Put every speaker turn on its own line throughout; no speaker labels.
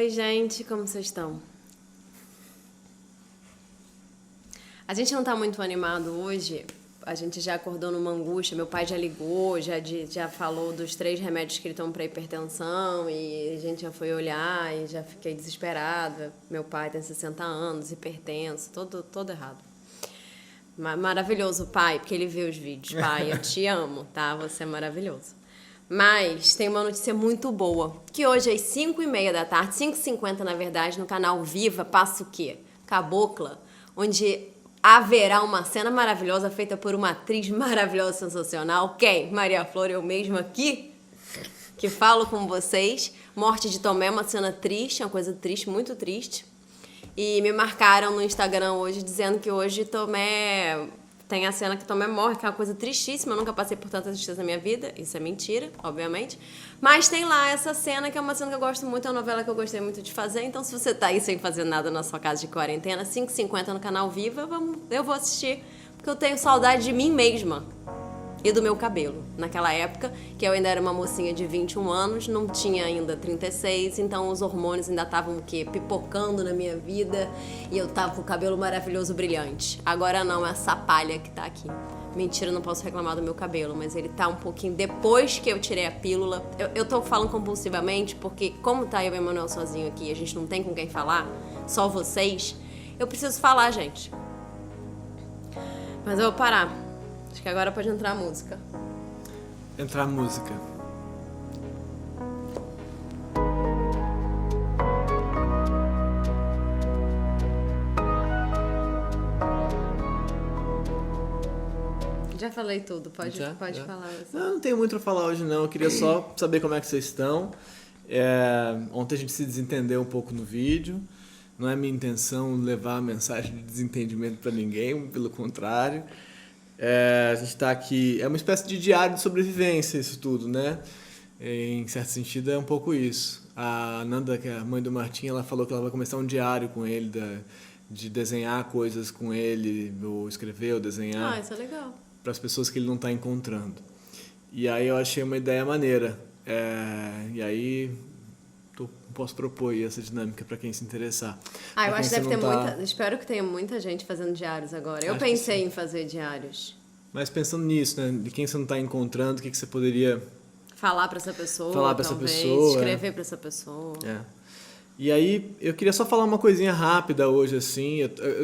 Oi, gente, como vocês estão? A gente não tá muito animado hoje. A gente já acordou numa angústia. Meu pai já ligou, já falou dos 3 remédios que ele toma pra hipertensão. E a gente já foi olhar e já fiquei desesperada. Meu pai tem 60 anos, hipertenso, todo errado. Maravilhoso, pai, porque ele vê os vídeos. Pai, eu te amo, tá? Você é maravilhoso. Mas tem uma notícia muito boa, que hoje às 5h30 da tarde, 5h50 na verdade, no canal Viva, passa o quê? Cabocla, onde haverá uma cena maravilhosa feita por uma atriz maravilhosa, sensacional. Quem? Maria Flor, eu mesma aqui, que falo com vocês. Morte de Tomé, uma cena triste, uma coisa triste, muito triste. E me marcaram no Instagram hoje, dizendo que hoje Tomé... Tem a cena que Tomé morre, que é uma coisa tristíssima. Eu nunca passei por tanta tristeza na minha vida. Isso é mentira, obviamente. Mas tem lá essa cena, que é uma cena que eu gosto muito. É uma novela que eu gostei muito de fazer. Então, se você tá aí sem fazer nada na sua casa de quarentena, 5h50 no canal Viva, eu vou assistir. Porque eu tenho saudade de mim mesma. E do meu cabelo. Naquela época, que eu ainda era uma mocinha de 21 anos, não tinha ainda 36, então os hormônios ainda estavam o quê? Pipocando na minha vida, e eu tava com o cabelo maravilhoso, brilhante. Agora não, é essa palha que tá aqui. Mentira, não posso reclamar do meu cabelo, mas ele tá um pouquinho... Depois que eu tirei a pílula, eu tô falando compulsivamente, porque como tá eu e o Emanuel sozinho aqui, a gente não tem com quem falar, só vocês, eu preciso falar, gente. Mas eu vou parar. Acho que agora pode entrar a música.
Entrar a música.
Já falei tudo, pode falar.
Não tenho muito pra falar hoje não, eu queria só saber como é que vocês estão. Ontem a gente se desentendeu um pouco no vídeo. Não é minha intenção levar a mensagem de desentendimento pra ninguém, pelo contrário. A gente está aqui, é uma espécie de diário de sobrevivência isso tudo, né? Em certo sentido é um pouco isso. A Nanda, que é a mãe do Martim, ela falou que ela vai começar um diário com ele, de desenhar coisas com ele, ou escrever, ou desenhar.
Isso é legal.
Para as pessoas que ele não está encontrando. E aí eu achei uma ideia maneira. E aí posso propor aí essa dinâmica para quem se interessar.
Eu acho que deve ter muita... Espero que tenha muita gente fazendo diários agora. Eu pensei em fazer diários.
Mas pensando nisso, né? De quem você não está encontrando, o que você poderia...
Falar para essa pessoa, escrever para essa pessoa.
E aí, eu queria só falar uma coisinha rápida hoje, assim.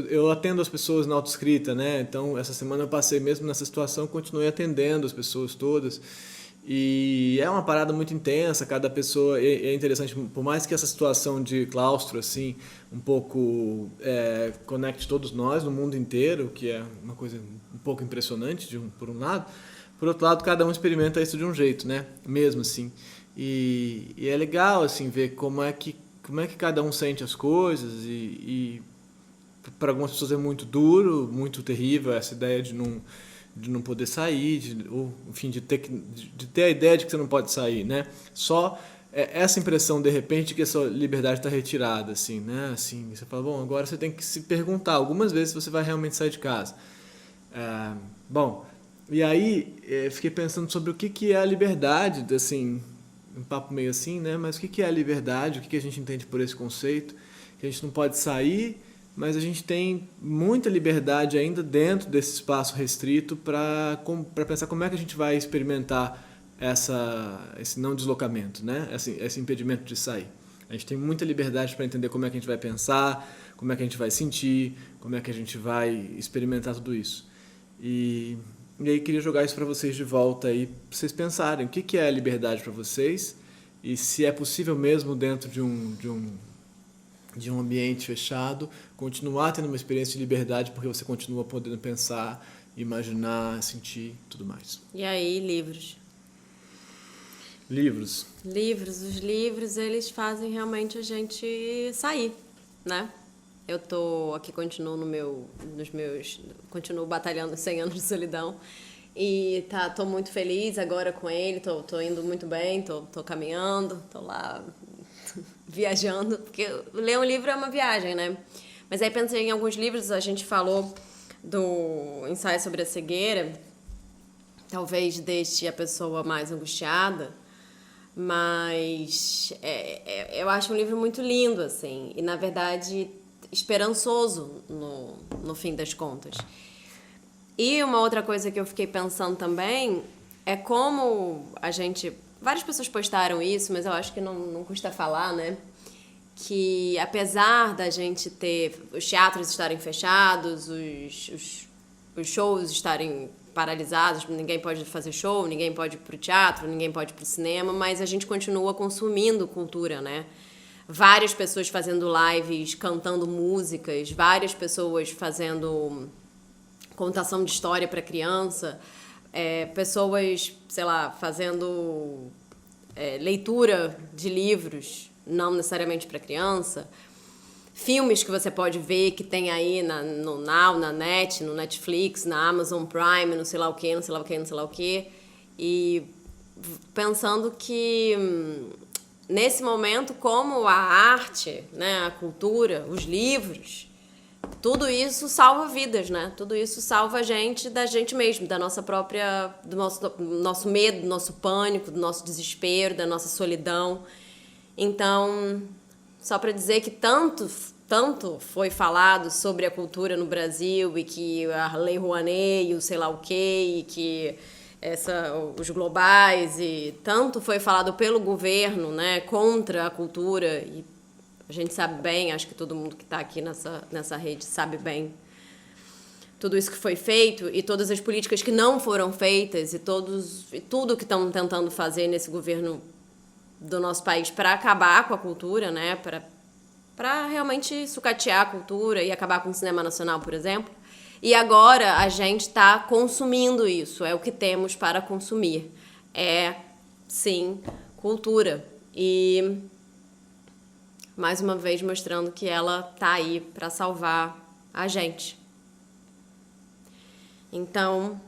Eu atendo as pessoas na autoescrita, né? Então, essa semana eu passei mesmo nessa situação, continuei atendendo as pessoas todas. E é uma parada muito intensa, cada pessoa é interessante, por mais que essa situação de claustro assim um pouco conecte todos nós no mundo inteiro, que é uma coisa um pouco impressionante por um lado, por outro lado cada um experimenta isso de um jeito, né, mesmo assim, e é legal assim ver como é que cada um sente as coisas e para algumas pessoas é muito duro, muito terrível essa ideia de não poder sair, ou enfim, de ter a ideia de que você não pode sair, né? Só essa impressão, de repente, que a sua liberdade está retirada, assim, né? Assim, você fala, bom, agora você tem que se perguntar algumas vezes se você vai realmente sair de casa. Bom, e aí fiquei pensando sobre o que é a liberdade, assim, um papo meio assim, né? Mas o que é a liberdade, o que a gente entende por esse conceito, que a gente não pode sair, mas a gente tem muita liberdade ainda dentro desse espaço restrito para pensar como é que a gente vai experimentar esse não deslocamento, né? Esse impedimento de sair. A gente tem muita liberdade para entender como é que a gente vai pensar, como é que a gente vai sentir, como é que a gente vai experimentar tudo isso. E aí queria jogar isso para vocês de volta aí, para vocês pensarem o que é a liberdade para vocês e se é possível mesmo dentro de um ambiente fechado, continuar tendo uma experiência de liberdade porque você continua podendo pensar, imaginar, sentir, tudo mais.
E aí, livros?
Livros.
Os livros, eles fazem realmente a gente sair, né? Eu tô aqui, continuo continuo batalhando 100 anos de solidão e tô muito feliz agora com ele, tô indo muito bem, tô caminhando, tô lá viajando, porque ler um livro é uma viagem, né? Mas aí pensei em alguns livros, a gente falou do ensaio sobre a cegueira, talvez deixe a pessoa mais angustiada, Mas eu acho um livro muito lindo, assim, e na verdade esperançoso no fim das contas. E uma outra coisa que eu fiquei pensando também é como a gente... Várias pessoas postaram isso, mas eu acho que não custa falar, né? Que apesar da gente ter os teatros estarem fechados, os shows estarem paralisados, ninguém pode fazer show, ninguém pode ir pro teatro, ninguém pode ir pro cinema, mas a gente continua consumindo cultura, né? Várias pessoas fazendo lives, cantando músicas, várias pessoas fazendo contação de história para criança, pessoas, sei lá, fazendo leitura de livros, não necessariamente para criança, filmes que você pode ver que tem aí no Now, na Net, no Netflix, na Amazon Prime, não sei lá o que, não sei lá o que, não sei lá o que, e pensando que nesse momento, como a arte, né, a cultura, os livros, tudo isso salva vidas, né? Tudo isso salva a gente da gente mesmo, da nossa própria, do nosso medo, do nosso pânico, do nosso desespero, da nossa solidão. Então, só para dizer que tanto foi falado sobre a cultura no Brasil e que a Lei Rouanet e o sei lá o quê, e que os globais, e tanto foi falado pelo governo, né, contra a cultura, e a gente sabe bem, acho que todo mundo que está aqui nessa rede sabe bem tudo isso que foi feito e todas as políticas que não foram feitas e tudo que estão tentando fazer nesse governo do nosso país para acabar com a cultura, né, para realmente sucatear a cultura e acabar com o cinema nacional, por exemplo. E agora a gente está consumindo isso, é o que temos para consumir. É, sim, cultura. E mais uma vez mostrando que ela tá aí para salvar a gente. Então,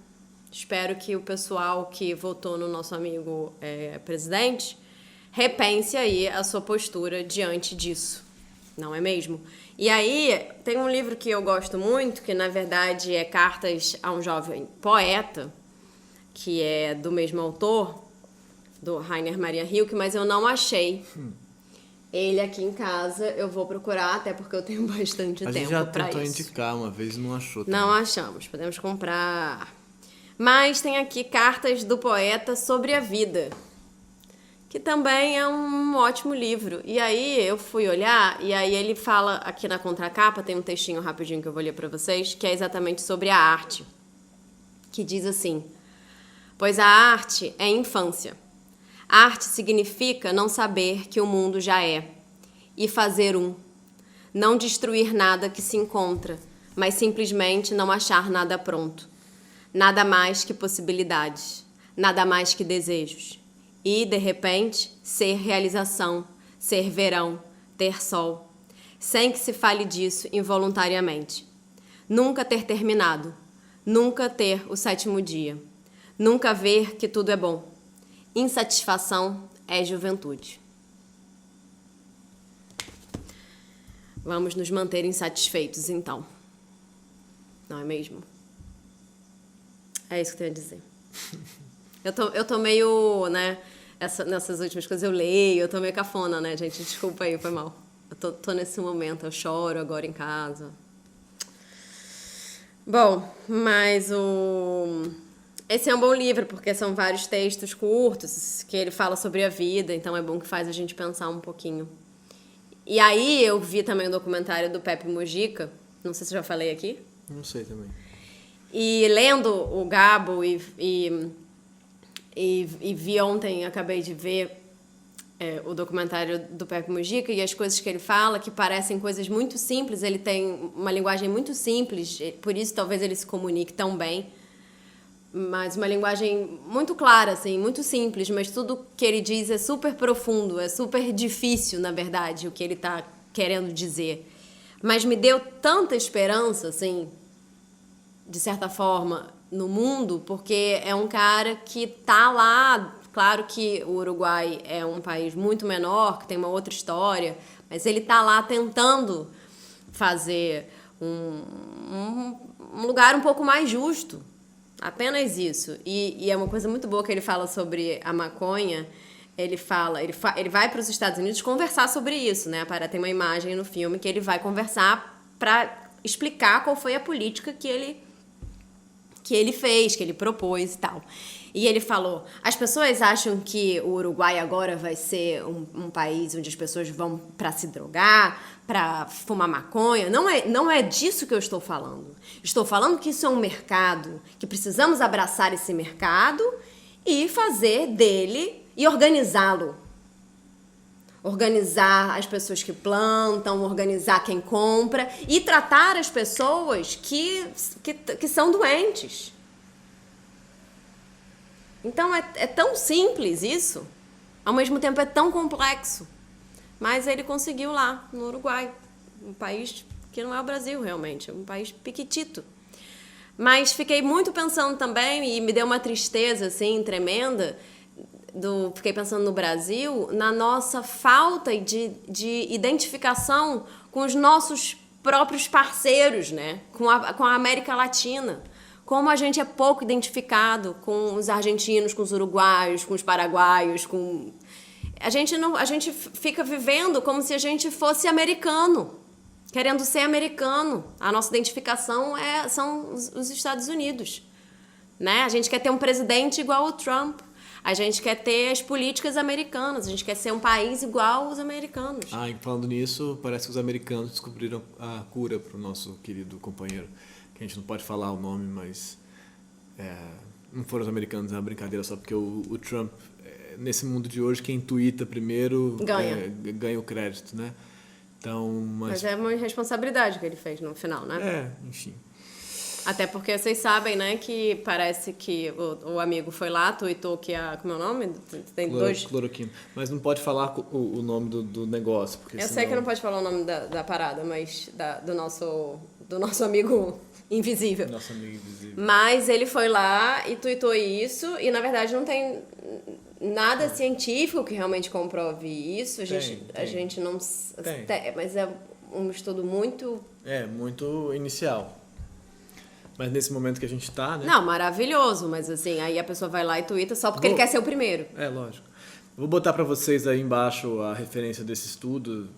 espero que o pessoal que votou no nosso amigo presidente repense aí a sua postura diante disso, não é mesmo? E aí, tem um livro que eu gosto muito, que na verdade é Cartas a um Jovem Poeta, que é do mesmo autor, do Rainer Maria Rilke, mas eu não achei ele aqui em casa. Eu vou procurar, até porque eu tenho bastante tempo para isso.
A gente já tentou indicar uma vez, não achou também.
Não achamos, podemos comprar. Mas tem aqui Cartas do Poeta sobre a Vida, que também é um ótimo livro. E aí eu fui olhar, e aí ele fala aqui na contracapa, tem um textinho rapidinho que eu vou ler para vocês, que é exatamente sobre a arte, que diz assim: pois a arte é infância. Arte significa não saber que o mundo já é, e fazer não destruir nada que se encontra, mas simplesmente não achar nada pronto. Nada mais que possibilidades, nada mais que desejos. E, de repente, ser realização, ser verão, ter sol, sem que se fale disso involuntariamente. Nunca ter terminado, nunca ter o 7º dia, nunca ver que tudo é bom. Insatisfação é juventude. Vamos nos manter insatisfeitos, então. Não é mesmo? É isso que eu tenho a dizer. Eu tô meio, né, nessas últimas coisas eu leio, eu tô meio cafona, né, gente? Desculpa aí, foi mal. Eu tô nesse momento, eu choro agora em casa. Bom, mas esse é um bom livro, porque são vários textos curtos, que ele fala sobre a vida, então é bom que faz a gente pensar um pouquinho. E aí eu vi também o documentário do Pepe Mujica, não sei se eu já falei aqui.
Não sei também.
E lendo o Gabo e vi ontem, acabei de ver o documentário do Pepe Mujica, e as coisas que ele fala, que parecem coisas muito simples, ele tem uma linguagem muito simples, por isso talvez ele se comunique tão bem, mas uma linguagem muito clara, assim, muito simples, mas tudo que ele diz é super profundo, é super difícil, na verdade, o que ele está querendo dizer. Mas me deu tanta esperança, assim, de certa forma, no mundo, porque é um cara que tá lá. Claro que o Uruguai é um país muito menor, que tem uma outra história, mas ele tá lá tentando fazer um lugar um pouco mais justo. Apenas isso. E é uma coisa muito boa que ele fala sobre a maconha, Ele vai para os Estados Unidos conversar sobre isso, né? Tem uma imagem no filme que ele vai conversar para explicar qual foi a política que ele fez, que ele propôs e tal. E ele falou, as pessoas acham que o Uruguai agora vai ser um país onde as pessoas vão para se drogar, para fumar maconha. Não é disso que eu estou falando. Estou falando que isso é um mercado, que precisamos abraçar esse mercado e fazer dele e organizá-lo. Organizar as pessoas que plantam, organizar quem compra e tratar as pessoas que são doentes. Então é tão simples isso, ao mesmo tempo é tão complexo. Mas ele conseguiu lá, no Uruguai, um país que não é o Brasil realmente, é um país piquitito. Mas fiquei muito pensando também, e me deu uma tristeza assim, tremenda, fiquei pensando no Brasil, na nossa falta de identificação com os nossos próprios parceiros, né? Com a América Latina. Como a gente é pouco identificado com os argentinos, com os uruguaios, com os paraguaios, a gente fica vivendo como se a gente fosse americano, querendo ser americano. A nossa identificação são os Estados Unidos, né? A gente quer ter um presidente igual o Trump. A gente quer ter as políticas americanas, a gente quer ser um país igual aos americanos.
E falando nisso, parece que os americanos descobriram a cura para o nosso querido companheiro, que a gente não pode falar o nome, mas não foram os americanos, é uma brincadeira só porque o Trump, nesse mundo de hoje, quem tuita primeiro ganha o crédito, né? Então,
mas é uma responsabilidade que ele fez no final, né?
Enfim.
Até porque vocês sabem, né, que parece que o amigo foi lá, tuitou que como é o nome? Tem
cloroquina. Mas não pode falar o nome do negócio. Porque
eu sei que não pode falar o nome da parada, mas do nosso amigo invisível.
Nosso amigo invisível.
Mas ele foi lá e tuitou isso, e na verdade não tem nada científico que realmente comprove isso. A gente não... Mas é um estudo muito...
muito inicial. Mas nesse momento que a gente tá, né?
Não, maravilhoso, mas assim, aí a pessoa vai lá e tuita só porque ele quer ser o primeiro.
Lógico. Vou botar para vocês aí embaixo a referência desse estudo,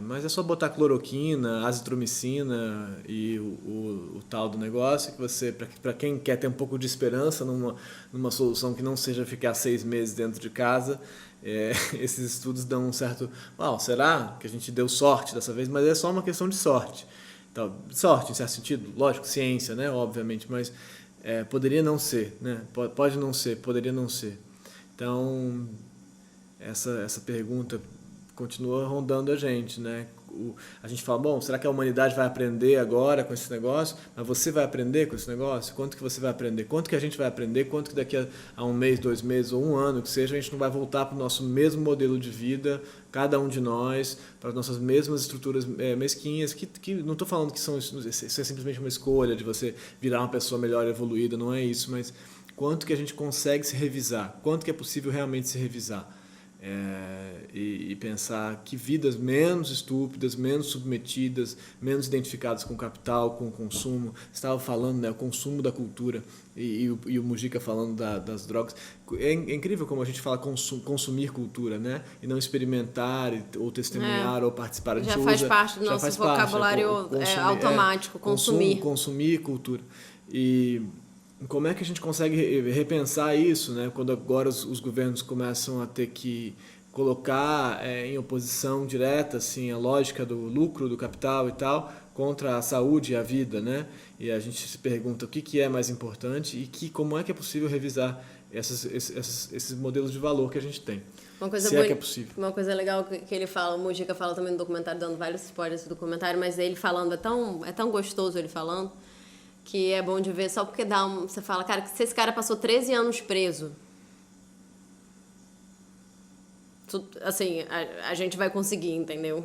mas é só botar cloroquina, azitromicina e o tal do negócio, que você, para quem quer ter um pouco de esperança numa solução que não seja ficar 6 meses dentro de casa, esses estudos dão um certo... será que a gente deu sorte dessa vez? Mas é só uma questão de sorte. Então, sorte, em certo sentido, lógico, ciência, né, obviamente, mas poderia não ser, né? Pode não ser, poderia não ser. Então, essa pergunta continua rondando a gente, né? A gente fala, será que a humanidade vai aprender agora com esse negócio? Mas você vai aprender com esse negócio? Quanto que você vai aprender? Quanto que a gente vai aprender? Quanto que daqui a 1 mês, 2 meses ou 1 ano, que seja, a gente não vai voltar para o nosso mesmo modelo de vida, cada um de nós, para as nossas mesmas estruturas mesquinhas, que não estou falando que isso é simplesmente uma escolha de você virar uma pessoa melhor, evoluída, não é isso, mas quanto que a gente consegue se revisar? Quanto que é possível realmente se revisar? E pensar que vidas menos estúpidas, menos submetidas, menos identificadas com o capital, com o consumo. Você estava falando, né, o consumo da cultura e o Mujica falando das drogas. É incrível como a gente fala consumir cultura, né? E não experimentar ou testemunhar ou participar.
Já faz parte do nosso vocabulário automático, consumir.
Consumir cultura. E como é que a gente consegue repensar isso, né? Quando agora os governos começam a ter que colocar em oposição direta assim, a lógica do lucro, do capital e tal, contra a saúde e a vida, né? E a gente se pergunta o que é mais importante e como é que é possível revisar esses modelos de valor que a gente tem. Se é que é possível.
Uma coisa legal que ele fala, o Mujica fala também no documentário, dando vários spoilers do documentário, mas ele falando, é tão gostoso ele falando, que é bom de ver só porque você fala, cara, se esse cara passou 13 anos preso, assim, a gente vai conseguir, entendeu?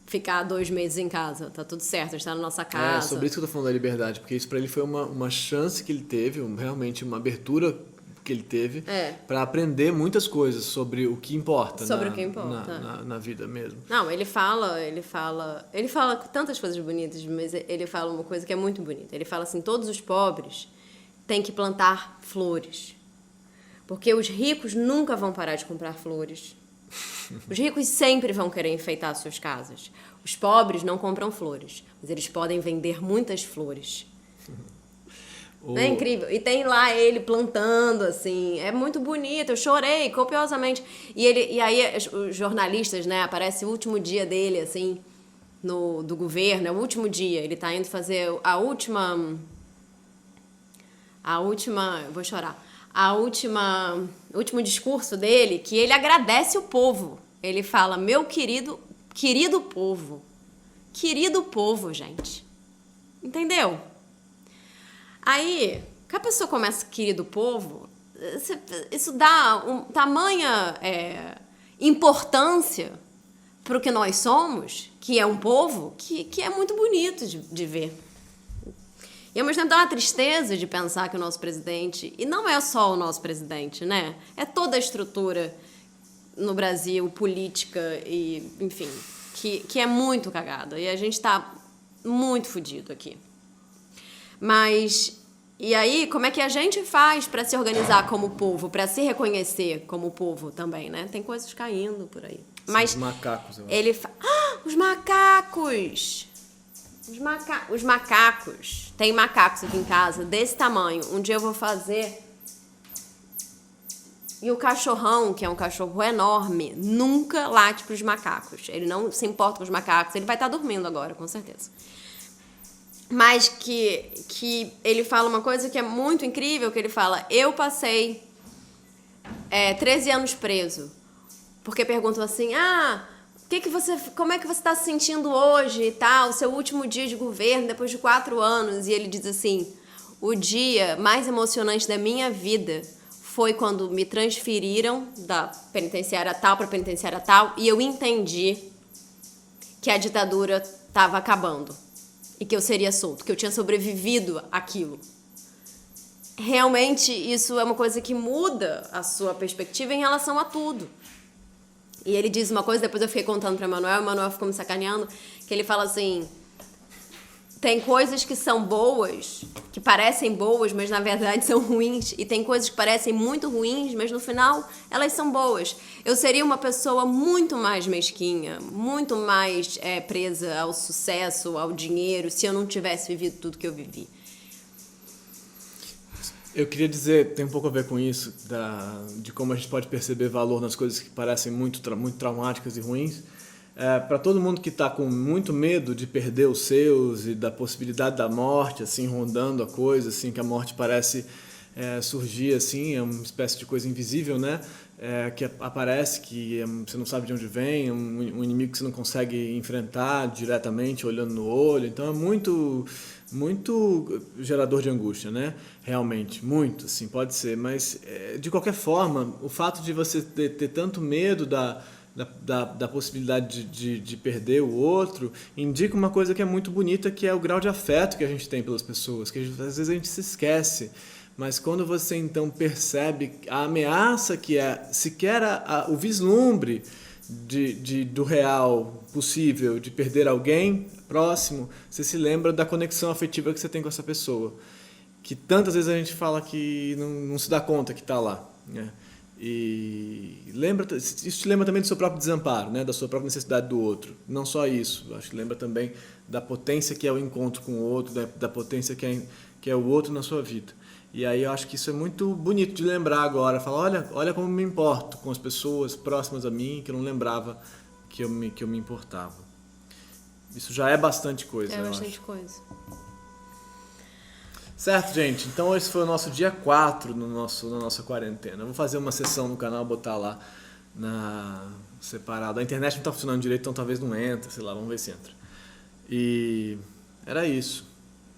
Ficar 2 meses em casa, tá tudo certo, a gente tá na nossa casa.
Sobre isso que eu tô falando da liberdade, porque isso pra ele foi uma chance que ele teve, realmente uma abertura que ele teve para aprender muitas coisas sobre o que importa, na vida mesmo.
Não, ele fala tantas coisas bonitas, mas ele fala uma coisa que é muito bonita. Ele fala assim, todos os pobres têm que plantar flores. Porque os ricos nunca vão parar de comprar flores. Os ricos sempre vão querer enfeitar suas casas. Os pobres não compram flores, mas eles podem vender muitas flores. Não é incrível? E tem lá ele plantando, assim, é muito bonito, eu chorei copiosamente. E aí os jornalistas, né, aparece o último dia dele, assim, do governo, é o último dia, ele tá indo fazer o último discurso dele, que ele agradece o povo. Ele fala, meu querido povo. Querido povo, gente. Entendeu? Aí, que a pessoa começa, querido povo, isso dá tamanha importância para o que nós somos, que é um povo, que é muito bonito de ver. E ao mesmo tempo dá uma tristeza de pensar que o nosso presidente, e não é só o nosso presidente, né? É toda a estrutura no Brasil, política e, enfim, que é muito cagada. E a gente tá muito fudido aqui. Mas, e aí, como é que a gente faz para se organizar como povo, para se reconhecer como povo também, né? Tem coisas caindo por aí. Mas
os macacos, eu acho.
ele os macacos! Os macacos. Tem macacos aqui em casa desse tamanho. Um dia eu vou fazer. E o cachorrão, que é um cachorro enorme, nunca late pros macacos. Ele não se importa com os macacos. Ele vai estar dormindo agora, com certeza. Mas que ele fala uma coisa que é muito incrível, que ele fala, eu passei 13 anos preso. Porque perguntam assim, como é que você está se sentindo hoje e tal, seu último dia de governo, depois de 4 anos? E ele diz assim, o dia mais emocionante da minha vida foi quando me transferiram da penitenciária tal para penitenciária tal e eu entendi que a ditadura estava acabando. E que eu seria solto, que eu tinha sobrevivido àquilo. Realmente, isso é uma coisa que muda a sua perspectiva em relação a tudo. E ele diz uma coisa, depois eu fiquei contando para o Manuel ficou me sacaneando, que ele fala assim, tem coisas que são boas, que parecem boas, mas na verdade são ruins, e tem coisas que parecem muito ruins, mas no final elas são boas. Eu seria uma pessoa muito mais mesquinha, muito mais presa ao sucesso, ao dinheiro, se eu não tivesse vivido tudo que eu vivi.
Eu queria dizer, tem um pouco a ver com isso, de como a gente pode perceber valor nas coisas que parecem muito traumáticas e ruins. Para todo mundo que está com muito medo de perder os seus e da possibilidade da morte, assim, rondando a coisa, assim, que a morte parece surgir, assim, é uma espécie de coisa invisível, né? Que aparece, que você não sabe de onde vem, um inimigo que você não consegue enfrentar diretamente, olhando no olho. Então é muito gerador de angústia, né? Realmente, muito, assim, pode ser. Mas, de qualquer forma, o fato de você ter tanto medo da possibilidade de perder o outro, indica uma coisa que é muito bonita, que é o grau de afeto que a gente tem pelas pessoas, que às vezes a gente se esquece. Mas quando você então percebe a ameaça que é sequer o vislumbre do real possível de perder alguém próximo, você se lembra da conexão afetiva que você tem com essa pessoa, que tantas vezes a gente fala que não se dá conta que está lá, né? E isso te lembra também do seu próprio desamparo, né? Da sua própria necessidade do outro. Não só isso, acho que lembra também da potência que é o encontro com o outro, da potência que é o outro na sua vida. E aí eu acho que isso é muito bonito de lembrar agora. Falar, olha como me importo com as pessoas próximas a mim, que eu não lembrava que eu me importava. Isso já é bastante coisa, eu
bastante
acho.
Coisa.
Certo, gente? Então esse foi o nosso dia 4 na nossa quarentena. Eu vou fazer uma sessão no canal, botar lá separado. A internet não está funcionando direito, então talvez não entre, sei lá, vamos ver se entra. E era isso.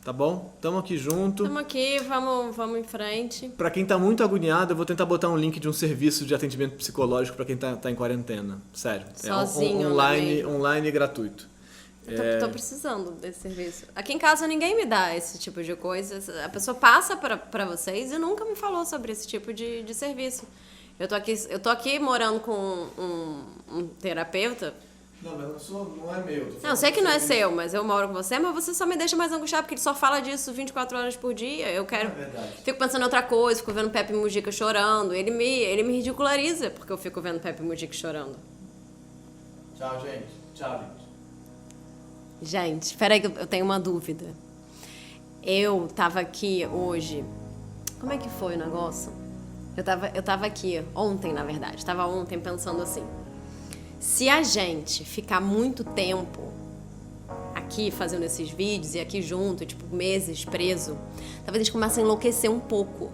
Tá bom? Tamo aqui junto.
Tamo aqui, vamos em frente.
Pra quem tá muito agoniado, eu vou tentar botar um link de um serviço de atendimento psicológico pra quem tá em quarentena. Sério.
Sozinho,
online e gratuito.
Tô precisando desse serviço. Aqui em casa ninguém me dá esse tipo de coisa. A pessoa passa pra vocês e nunca me falou sobre esse tipo de serviço. Eu tô aqui morando com um terapeuta
Não, mas não é meu.
Não, sei que não é seu, mas eu moro com você, mas você só me deixa mais angustiado, porque ele só fala disso 24 horas por dia. Eu quero...
É verdade.
Fico pensando em outra coisa, fico vendo Pepe Mujica chorando. Ele me ridiculariza, porque eu fico vendo Pepe Mujica chorando.
Tchau, gente. Tchau, gente.
Gente, espera aí que eu tenho uma dúvida. Eu tava aqui hoje... Como é que foi o negócio? Eu tava aqui ontem, na verdade. Tava ontem pensando assim. Se a gente ficar muito tempo aqui fazendo esses vídeos e aqui junto, tipo, meses preso, talvez a gente comece a enlouquecer um pouco.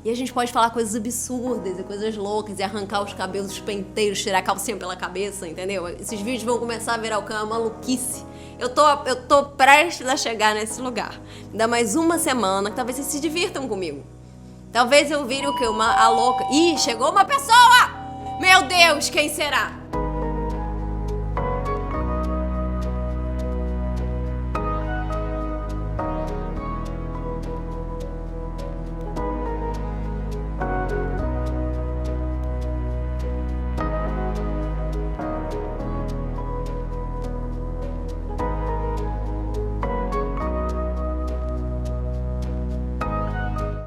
E a gente pode falar coisas absurdas e coisas loucas e arrancar os cabelos, os penteiros, tirar a calcinha pela cabeça, entendeu? Esses vídeos vão começar a virar o que é uma maluquice. Eu tô prestes a chegar nesse lugar. Dá mais uma semana que talvez vocês se divirtam comigo. Talvez eu vire o quê? A louca. Ih, chegou uma pessoa! Meu Deus, quem será?